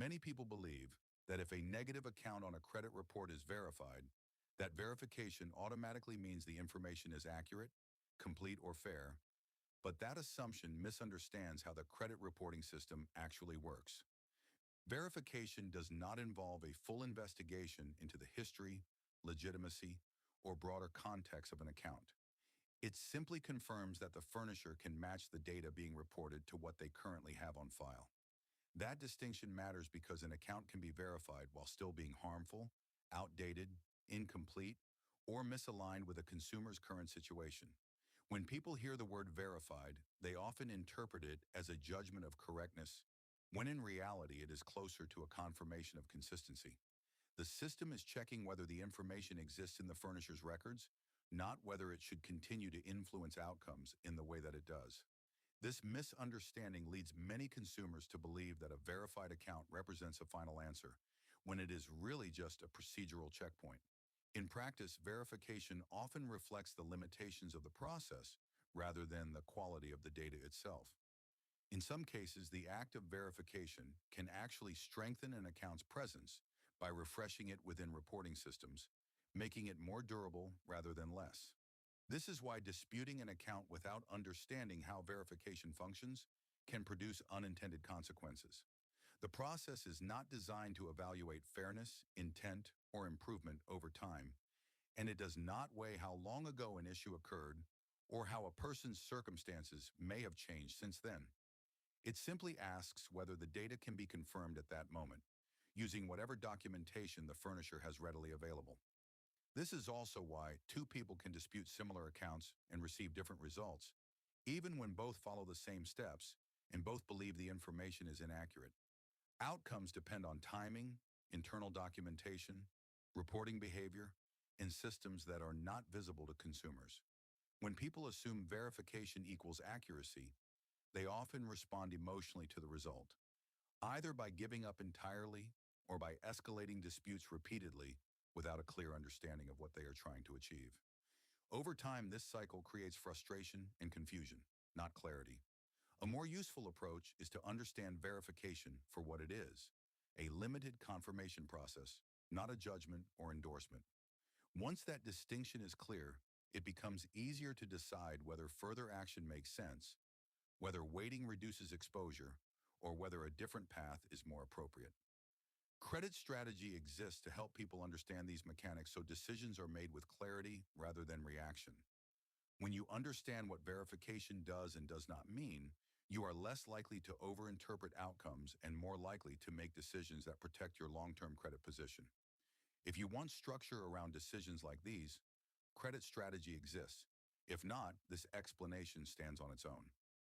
Many people believe that if a negative account on a credit report is verified, that verification automatically means the information is accurate, complete, or fair, but that assumption misunderstands how the credit reporting system actually works. Verification does not involve a full investigation into the history, legitimacy, or broader context of an account. It simply confirms that the furnisher can match the data being reported to what they currently have on file. That distinction matters because an account can be verified while still being harmful, outdated, incomplete, or misaligned with a consumer's current situation. When people hear the word verified, they often interpret it as a judgment of correctness, when in reality it is closer to a confirmation of consistency. The system is checking whether the information exists in the furnisher's records, not whether it should continue to influence outcomes in the way that it does. This misunderstanding leads many consumers to believe that a verified account represents a final answer, when it is really just a procedural checkpoint. In practice, verification often reflects the limitations of the process rather than the quality of the data itself. In some cases, the act of verification can actually strengthen an account's presence by refreshing it within reporting systems, making it more durable rather than less. This is why disputing an account without understanding how verification functions can produce unintended consequences. The process is not designed to evaluate fairness, intent, or improvement over time, and it does not weigh how long ago an issue occurred or how a person's circumstances may have changed since then. It simply asks whether the data can be confirmed at that moment, using whatever documentation the furnisher has readily available. This is also why two people can dispute similar accounts and receive different results, even when both follow the same steps and both believe the information is inaccurate. Outcomes depend on timing, internal documentation, reporting behavior, and systems that are not visible to consumers. When people assume verification equals accuracy, they often respond emotionally to the result, either by giving up entirely or by escalating disputes repeatedly without a clear understanding of what they are trying to achieve. Over time, this cycle creates frustration and confusion, not clarity. A more useful approach is to understand verification for what it is, a limited confirmation process, not a judgment or endorsement. Once that distinction is clear, it becomes easier to decide whether further action makes sense, whether waiting reduces exposure, or whether a different path is more appropriate. Credit strategy exists to help people understand these mechanics so decisions are made with clarity rather than reaction. When you understand what verification does and does not mean, you are less likely to overinterpret outcomes and more likely to make decisions that protect your long-term credit position. If you want structure around decisions like these, credit strategy exists. If not, this explanation stands on its own.